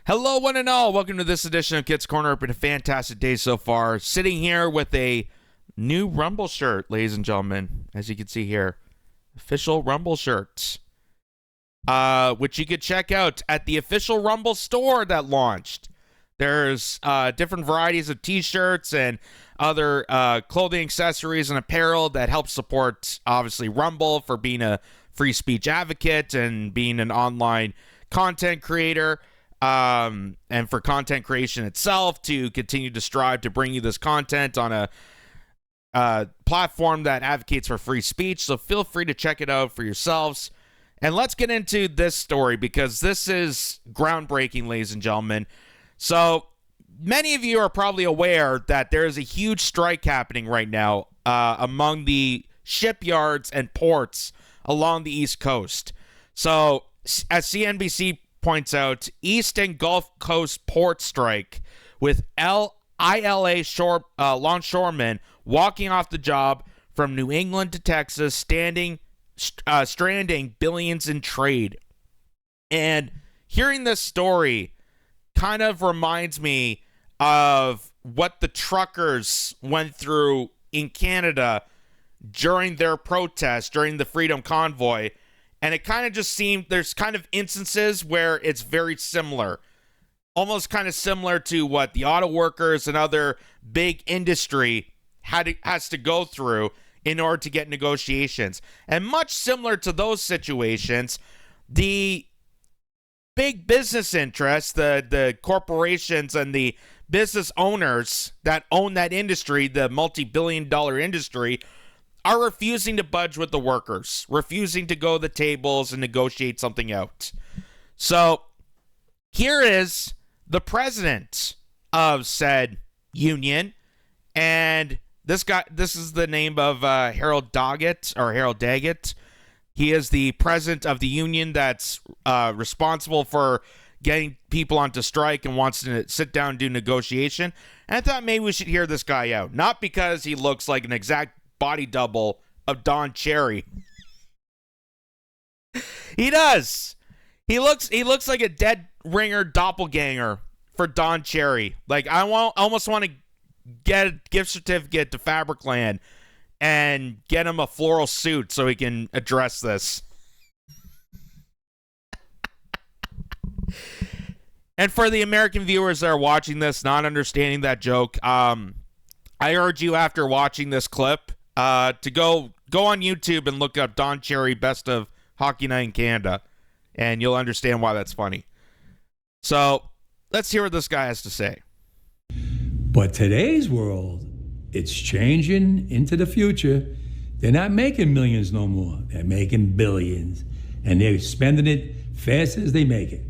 Hello, one and all. Welcome to this edition of Kitz Corner. It's been a fantastic day so far. Sitting here with a new Rumble shirt, ladies and gentlemen. As you can see here, official Rumble shirts, which you could check out at the official Rumble store that launched. There's different varieties of T-shirts and other clothing, accessories, and apparel that help support, obviously, Rumble for being a free speech advocate and being an online content creator. And for content creation itself to continue to strive to bring you this content on a platform that advocates for free speech. So feel free to check it out for yourselves. And let's get into this story because this is groundbreaking, ladies and gentlemen. So many of you are probably aware that there is a huge strike happening right now among the shipyards and ports along the East Coast. So as CNBC points out, East and Gulf Coast port strike with ILA Longshoremen walking off the job from New England to Texas, stranding billions in trade. And hearing this story kind of reminds me of what the truckers went through in Canada during their protest, during the Freedom Convoy. And it kind of just seemed there's kind of instances where it's very similar, almost kind of similar to what the auto workers and other big industry has to go through in order to get negotiations. And much similar to those situations, the big business interests, the corporations and the business owners that own that industry, the multi-billion-dollar industry, are refusing to budge with the workers, refusing to go to the tables and negotiate something out. So here is the president of said union, and this is the name of Harold Daggett. He is the president of the union that's responsible for getting people onto strike and wants to sit down and do negotiation. And I thought maybe we should hear this guy out, not because he looks like an exact body double of Don Cherry. He does. He looks like a dead ringer doppelganger for Don Cherry. Like I almost want to get a gift certificate to Fabricland and get him a floral suit so he can address this. And for the American viewers that are watching this, not understanding that joke, I urge you after watching this clip to go on YouTube and look up Don Cherry Best of Hockey Night in Canada, and you'll understand why that's funny. So let's hear what this guy has to say. But today's world, it's changing into the future. They're not making millions no more. They're making billions, and they're spending it fast as they make it.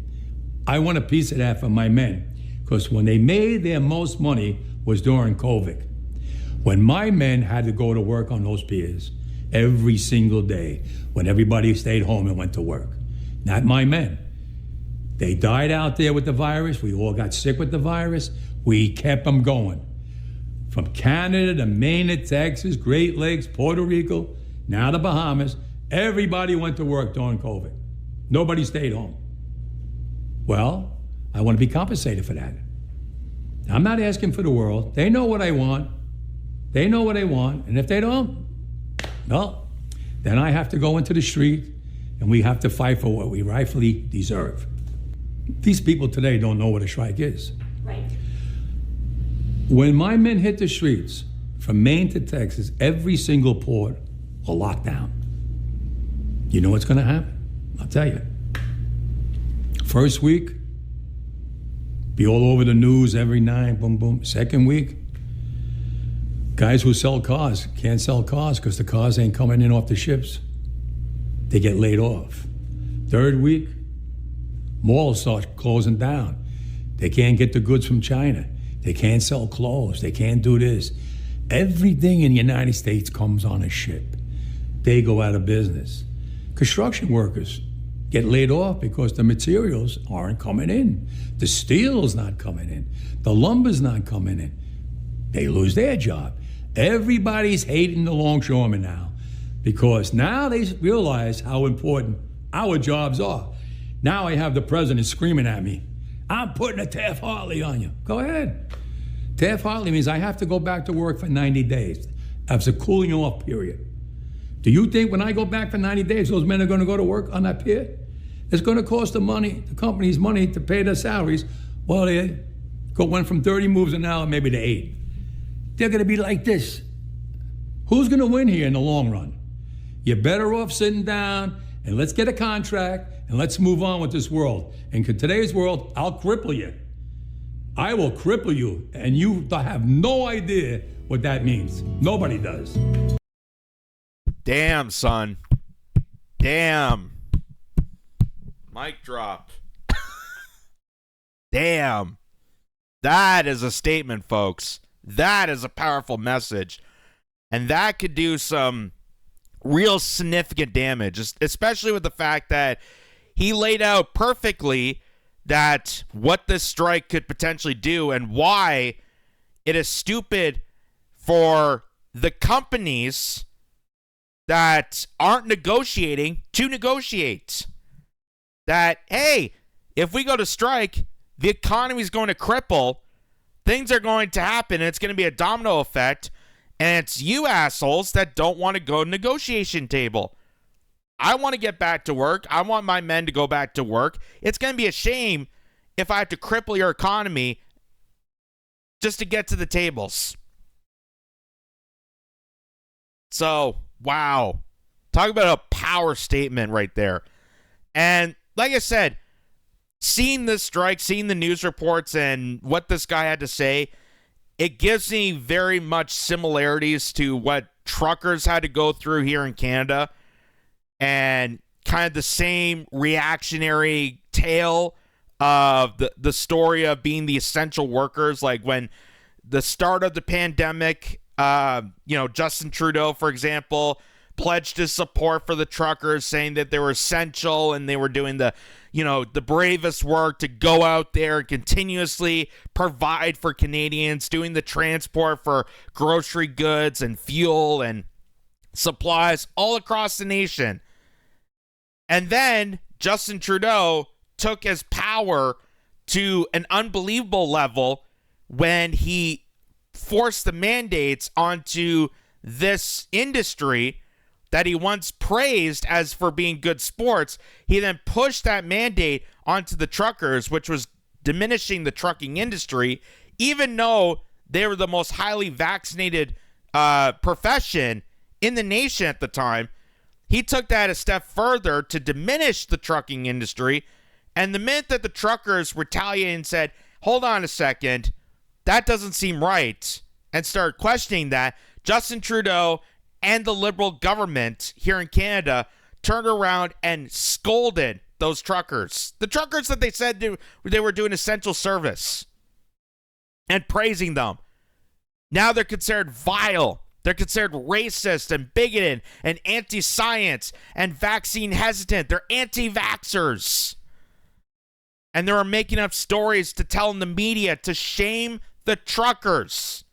I want a piece of that for my men, because when they made their most money was during COVID. When my men had to go to work on those piers every single day, when everybody stayed home and went to work. Not my men. They died out there with the virus. We all got sick with the virus. We kept them going. From Canada to Maine to Texas, Great Lakes, Puerto Rico, now the Bahamas, everybody went to work during COVID. Nobody stayed home. Well, I want to be compensated for that. I'm not asking for the world. They know what I want. They know what they want, and if they don't, well, then I have to go into the street, and we have to fight for what we rightfully deserve. These people today don't know what a strike is. Right. When my men hit the streets, from Maine to Texas, every single port will lock down. You know what's going to happen? I'll tell you. First week, be all over the news every night, boom, boom. Second week, guys who sell cars can't sell cars because the cars ain't coming in off the ships. They get laid off. Third week, malls start closing down. They can't get the goods from China. They can't sell clothes. They can't do this. Everything in the United States comes on a ship. They go out of business. Construction workers get laid off because the materials aren't coming in. The steel's not coming in. The lumber's not coming in. They lose their job. Everybody's hating the longshoremen now because now they realize how important our jobs are. Now I have the president screaming at me. I'm putting a Taft-Hartley on you. Go ahead. Taft-Hartley means I have to go back to work for 90 days. That's a cooling off period. Do you think when I go back for 90 days, those men are going to go to work on that pier? It's going to cost the companies money to pay their salaries. Well, they went from 30 moves an hour maybe to 8. They're going to be like this. Who's going to win here in the long run? You're better off sitting down and let's get a contract and let's move on with this world. And in today's world, I'll cripple you. I will cripple you, and you have no idea what that means. Nobody does. Damn, son. Damn. Mic drop. Damn. That is a statement, folks. That is a powerful message. And that could do some real significant damage, especially with the fact that he laid out perfectly that what this strike could potentially do and why it is stupid for the companies that aren't negotiating to negotiate. That, hey, if we go to strike, the economy is going to cripple, things are going to happen, and it's going to be a domino effect, and it's you assholes that don't want to go to negotiation table. I want to get back to work. I want my men to go back to work. It's going to be a shame if I have to cripple your economy just to get to the tables. So, wow. Talk about a power statement right there. And like I said, seeing this strike, seeing the news reports and what this guy had to say, it gives me very much similarities to what truckers had to go through here in Canada, and kind of the same reactionary tale of the story of being the essential workers. Like when the start of the pandemic, Justin Trudeau, for example, pledged his support for the truckers, saying that they were essential and they were doing the bravest work to go out there and continuously provide for Canadians, doing the transport for grocery goods and fuel and supplies all across the nation. And then Justin Trudeau took his power to an unbelievable level when he forced the mandates onto this industry that he once praised as for being good sports. He then pushed that mandate onto the truckers, which was diminishing the trucking industry, even though they were the most highly vaccinated profession in the nation at the time. He took that a step further to diminish the trucking industry. And the minute that the truckers retaliated and said, hold on a second, that doesn't seem right, and started questioning that, Justin Trudeau and the Liberal government here in Canada turned around and scolded those truckers. The truckers that they said they were doing essential service, and praising them. Now they're considered vile. They're considered racist and bigoted and anti-science and vaccine hesitant. They're anti-vaxxers. And they were making up stories to tell in the media to shame the truckers.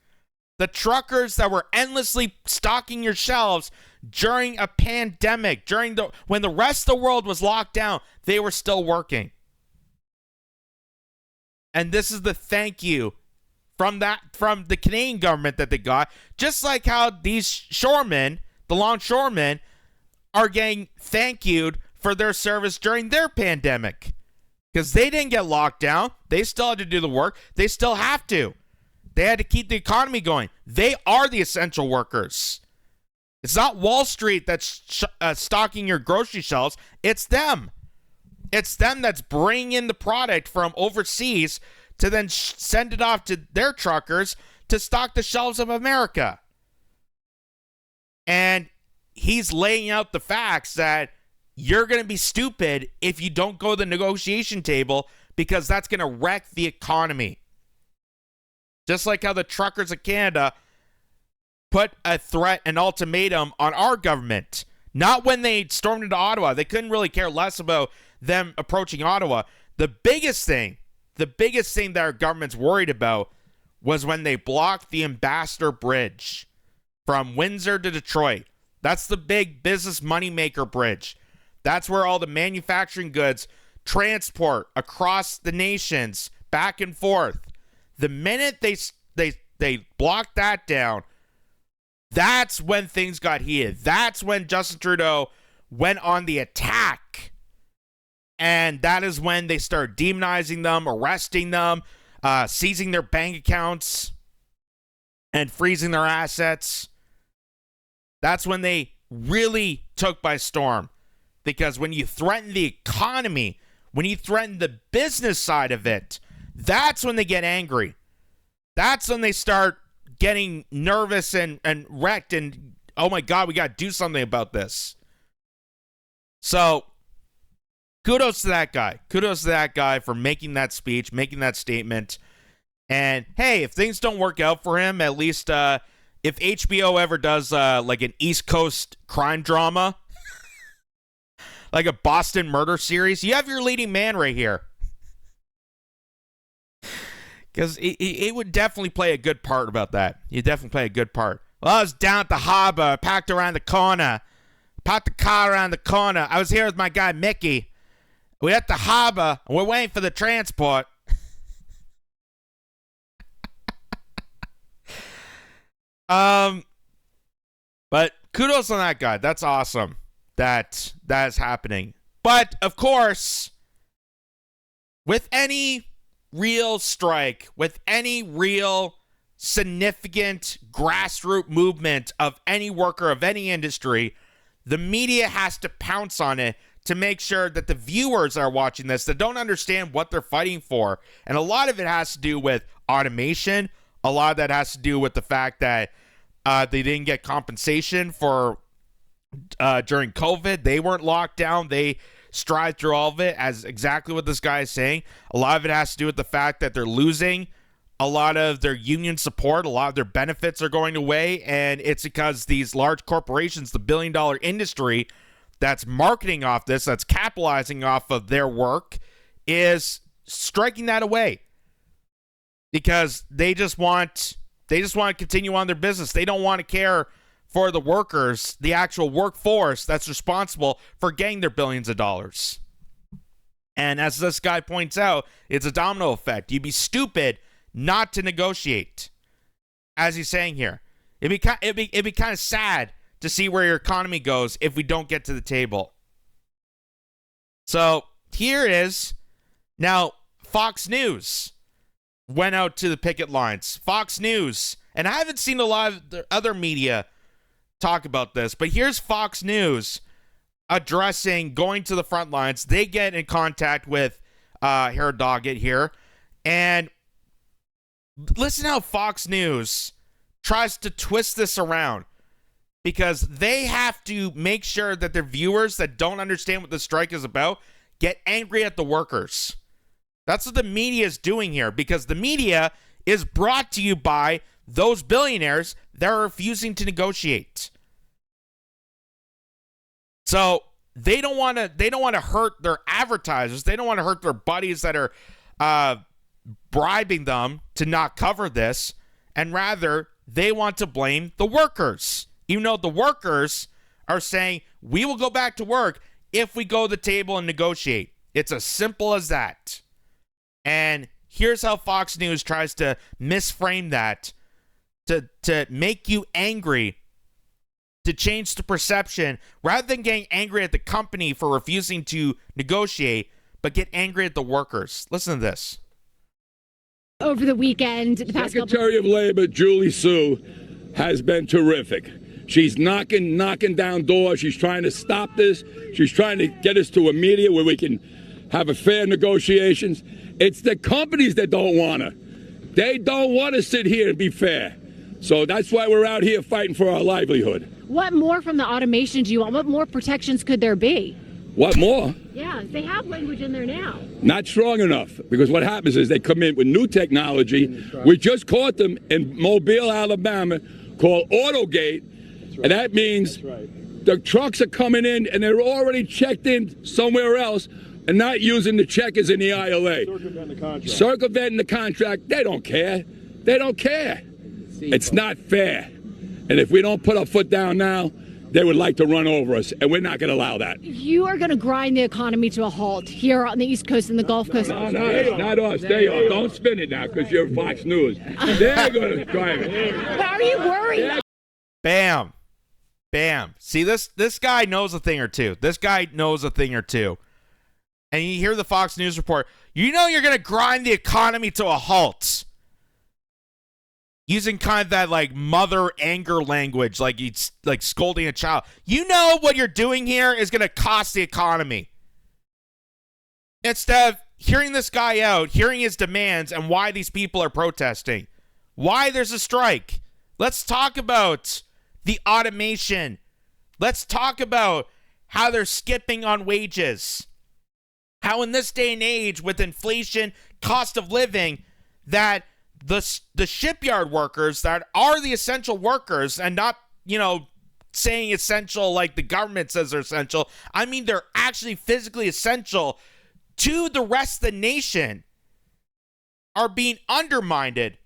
The truckers that were endlessly stocking your shelves during a pandemic, when the rest of the world was locked down, they were still working. And this is the thank you from the Canadian government that they got, just like how these shoremen, the longshoremen, are getting thank you'd for their service during their pandemic. Because they didn't get locked down. They still had to do the work. They still have to. They had to keep the economy going. They are the essential workers. It's not Wall Street that's stocking your grocery shelves. It's them. It's them that's bringing in the product from overseas to then send it off to their truckers to stock the shelves of America. And he's laying out the facts that you're going to be stupid if you don't go to the negotiation table, because that's going to wreck the economy. Just like how the truckers of Canada put a threat, an ultimatum on our government. Not when they stormed into Ottawa. They couldn't really care less about them approaching Ottawa. The biggest thing that our government's worried about was when they blocked the Ambassador Bridge from Windsor to Detroit. That's the big business moneymaker bridge. That's where all the manufacturing goods transport across the nations back and forth. The minute they blocked that down, that's when things got heated. That's when Justin Trudeau went on the attack. And that is when they started demonizing them, arresting them, seizing their bank accounts, and freezing their assets. That's when they really took by storm. Because when you threaten the economy, when you threaten the business side of it, that's when they get angry. That's when they start getting nervous and wrecked and, oh my God, we got to do something about this. So, kudos to that guy. Kudos to that guy for making that speech, making that statement. And, hey, if things don't work out for him, at least if HBO ever does like an East Coast crime drama, like a Boston murder series, you have your leading man right here. Because it would definitely play a good part about that. You definitely play a good part. Well, I was down at the harbor, parked around the corner, parked the car around the corner. I was here with my guy, Mickey. We're at the harbor, and we're waiting for the transport. But kudos on that guy. That's awesome that is happening. But, of course, with any real strike, with any real significant grassroots movement of any worker of any industry, the media has to pounce on it to make sure that the viewers are watching this that don't understand what they're fighting for. And a lot of it has to do with automation. A lot of that has to do with the fact that they didn't get compensation for during COVID. They weren't locked down. They stride through all of it, as exactly what this guy is saying. A lot of it has to do with the fact that they're losing a lot of their union support. A lot of their benefits are going away, and it's because these large corporations, the billion-dollar industry that's marketing off this, that's capitalizing off of their work, is striking that away because they just want to continue on their business. They don't want to care for the workers, the actual workforce that's responsible for getting their billions of dollars. And as this guy points out, it's a domino effect. You'd be stupid not to negotiate, as he's saying here. It'd be kind of sad to see where your economy goes if we don't get to the table. So here it is. Now, Fox News went out to the picket lines. Fox News, and I haven't seen a lot of the other media talk about this, but here's Fox News addressing going to the front lines. They get in contact with Harold Doggett here, and listen how Fox News tries to twist this around, because they have to make sure that their viewers that don't understand what the strike is about get angry at the workers. That's what the media is doing here, because the media is brought to you by those billionaires that are refusing to negotiate. So they don't want to hurt their advertisers. They don't want to hurt their buddies that are bribing them to not cover this, and rather they want to blame the workers. Even though the workers are saying, we will go back to work if we go to the table and negotiate. It's as simple as that. And here's how Fox News tries to misframe that to make you angry, to change the perception, rather than getting angry at the company for refusing to negotiate, but get angry at the workers. Listen to this. Over the weekend, the past Secretary of Labor Julie Su has been terrific. She's knocking down doors. She's trying to stop this. She's trying to get us to a media where we can have a fair negotiations. It's the companies that don't want to. They don't want to sit here and be fair. So that's why we're out here fighting for our livelihood. What more from the automation do you want? What more protections could there be? What more? Yeah, they have language in there now. Not strong enough, because what happens is they come in with new technology. We just caught them in Mobile, Alabama, called Autogate, and that means the trucks are coming in and they're already checked in somewhere else and not using the checkers in the ILA. Circumventing the contract. They don't care. They don't care. It's not fair. And if we don't put our foot down now, they would like to run over us, and we're not going to allow that. You are going to grind the economy to a halt here on the East Coast and the Gulf Coast. No, not us. They are. Don't spin it now because you're Fox News. They're going to drive it. But are you worried? Bam. Bam. See, this guy knows a thing or two. This guy knows a thing or two. And you hear the Fox News report, you know you're going to grind the economy to a halt. Using kind of that like mother anger language, like it's like scolding a child. You know what you're doing here is going to cost the economy. Instead of hearing this guy out, hearing his demands and why these people are protesting, why there's a strike. Let's talk about the automation. Let's talk about how they're skipping on wages. How in this day and age with inflation, cost of living, that the shipyard workers that are the essential workers, and not, saying essential like the government says they're essential. I mean, they're actually physically essential to the rest of the nation, are being undermined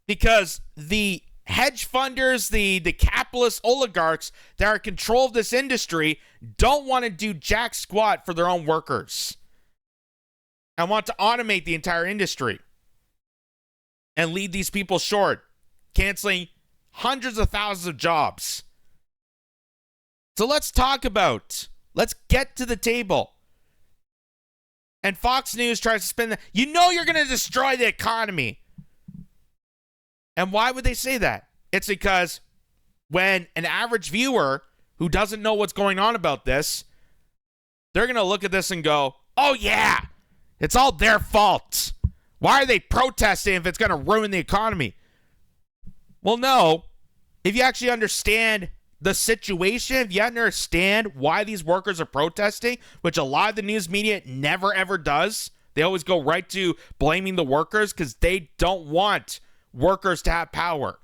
because the hedge funders, the capitalist oligarchs that are in control of this industry don't want to do jack squat for their own workers and want to automate the entire industry and lead these people short, canceling hundreds of thousands of jobs. So let's get to the table. And Fox News tries to spin you're going to destroy the economy. And why would they say that? It's because when an average viewer who doesn't know what's going on about this, they're going to look at this and go, oh yeah, it's all their fault. Why are they protesting if it's going to ruin the economy? Well, no. If you actually understand the situation, if you understand why these workers are protesting, which a lot of the news media never ever does, they always go right to blaming the workers because they don't want workers to have power.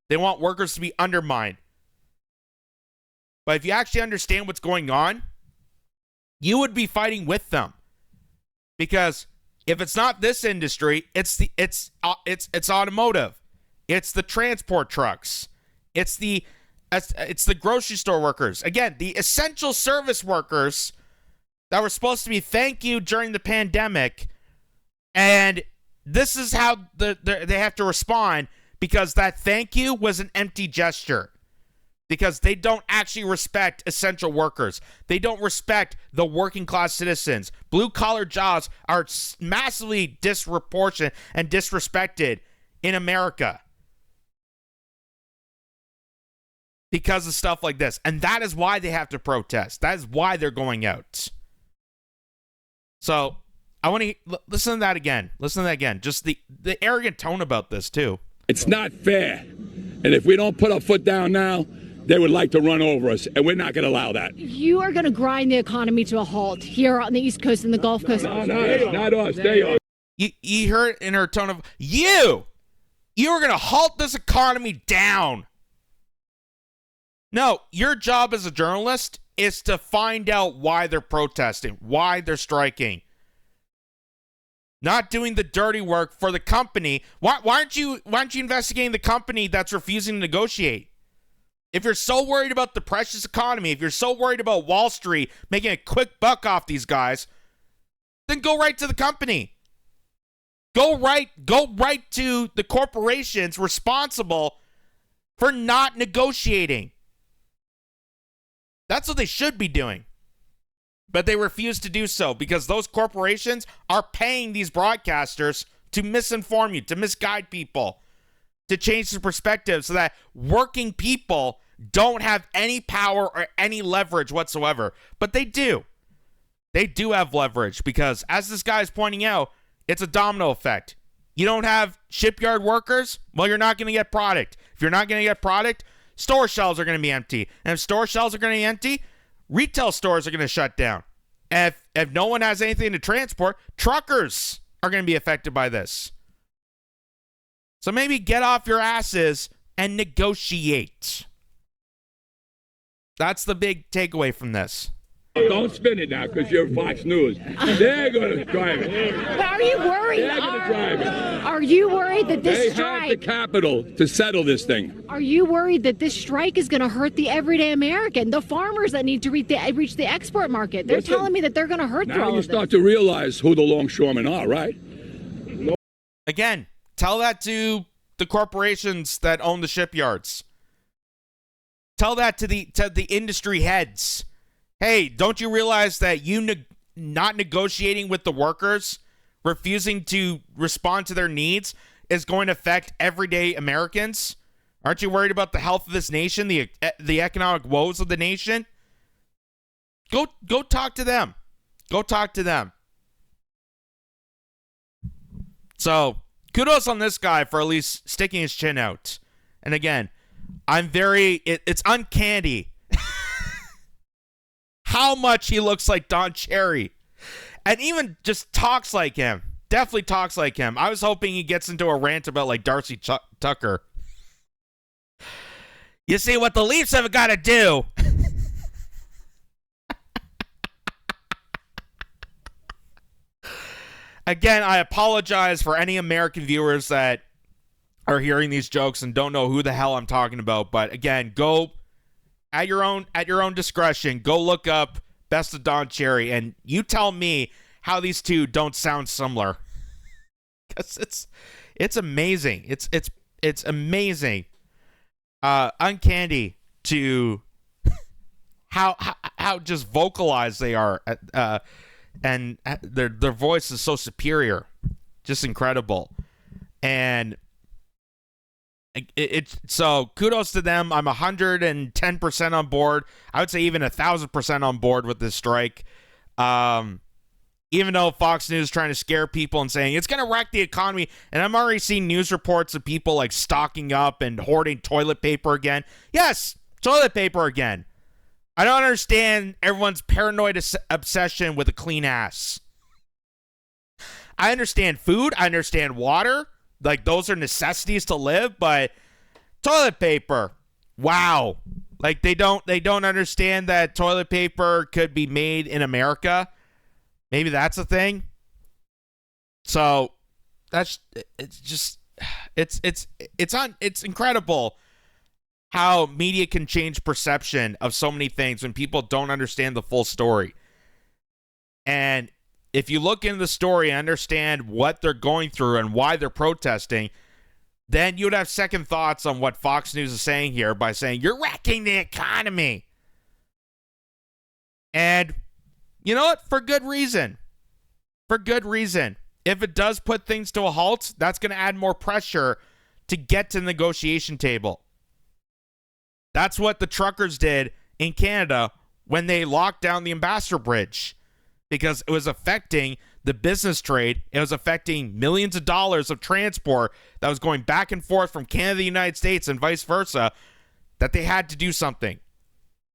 They want workers to be undermined. But if you actually understand what's going on, you would be fighting with them. Because if it's not this industry, it's automotive. It's the transport trucks. It's the grocery store workers. Again, the essential service workers that were supposed to be thank you during the pandemic, and this is how they have to respond, because that thank you was an empty gesture. Because they don't actually respect essential workers. They don't respect the working class citizens. Blue collar jobs are massively disproportionate and disrespected in America because of stuff like this. And that is why they have to protest. That is why they're going out. So I want to listen to that again. Listen to that again. Just the arrogant tone about this too. It's not fair. And if we don't put our foot down now, they would like to run over us, and we're not going to allow that. You are going to grind the economy to a halt here on the East Coast and the Gulf Coast. No, not us. They are. You heard in her tone of, you are going to halt this economy down. No, your job as a journalist is to find out why they're protesting, why they're striking. Not doing the dirty work for the company. Why aren't you investigating the company that's refusing to negotiate? If you're so worried about the precious economy, if you're so worried about Wall Street making a quick buck off these guys, then go right to the company. Go right to the corporations responsible for not negotiating. That's what they should be doing. But they refuse to do so because those corporations are paying these broadcasters to misinform you, to misguide people, to change the perspective so that working people don't have any power or any leverage whatsoever. But they do. They do have leverage because, as this guy is pointing out, it's a domino effect. You don't have shipyard workers? Well, you're not going to get product. If you're not going to get product, store shelves are going to be empty. And if store shelves are going to be empty, retail stores are going to shut down. And if no one has anything to transport, truckers are going to be affected by this. So maybe get off your asses and negotiate. That's the big takeaway from this. Don't spin it now because you're Fox News. They're going to drive it. But are you worried? They're going to drive it. Are you worried that this They strike? have the capital to settle this thing. Are you worried that this strike is going to hurt the everyday American, the farmers that need to reach the export market? They're Listen, telling me that they're going to hurt through Now all you of this. start to realize who the longshoremen are, right? Again, tell that to the corporations that own the shipyards. Tell that to the industry heads. Hey, don't you realize that not negotiating with the workers, refusing to respond to their needs, is going to affect everyday Americans? Aren't you worried about the health of this nation, the economic woes of the nation? Go talk to them. Go talk to them. So, kudos on this guy for at least sticking his chin out. And again, it's uncanny how much he looks like Don Cherry. And even just talks like him. Definitely talks like him. I was hoping he gets into a rant about like Darcy Tucker. You see, what the Leafs have got to do... Again, I apologize for any American viewers that are hearing these jokes and don't know who the hell I'm talking about. But again, go at your own discretion. Go look up Best of Don Cherry, and you tell me how these two don't sound similar. Because it's amazing. It's amazing. Uncanny to how just vocalized they are. And their voice is so superior, just incredible. And so kudos to them. I'm 110% on board. I would say even 1,000% on board with this strike. Even though Fox News is trying to scare people and saying it's going to wreck the economy, and I'm already seeing news reports of people like stocking up and hoarding toilet paper again. Yes, toilet paper again. I don't understand everyone's paranoid obsession with a clean ass. I understand food. I understand water. Like, those are necessities to live, but toilet paper. Wow. Like, they don't understand that toilet paper could be made in America. Maybe that's a thing. So it's incredible how media can change perception of so many things when people don't understand the full story. And if you look into the story and understand what they're going through and why they're protesting, then you'd have second thoughts on what Fox News is saying here by saying, you're wrecking the economy. And you know what? For good reason. For good reason. If it does put things to a halt, that's going to add more pressure to get to the negotiation table. That's what the truckers did in Canada when they locked down the Ambassador Bridge, because it was affecting the business trade. It was affecting millions of dollars of transport that was going back and forth from Canada to the United States and vice versa, that they had to do something.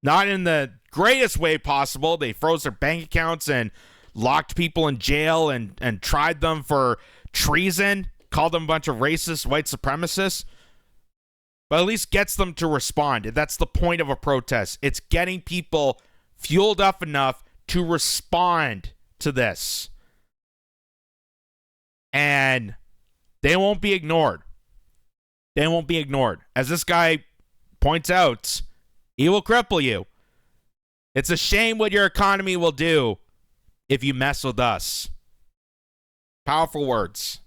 Not in the greatest way possible. They froze their bank accounts and locked people in jail and tried them for treason, called them a bunch of racist white supremacists. But at least gets them to respond. That's the point of a protest. It's getting people fueled up enough to respond to this. And they won't be ignored. They won't be ignored. As this guy points out, he will cripple you. It's a shame what your economy will do if you mess with us. Powerful words.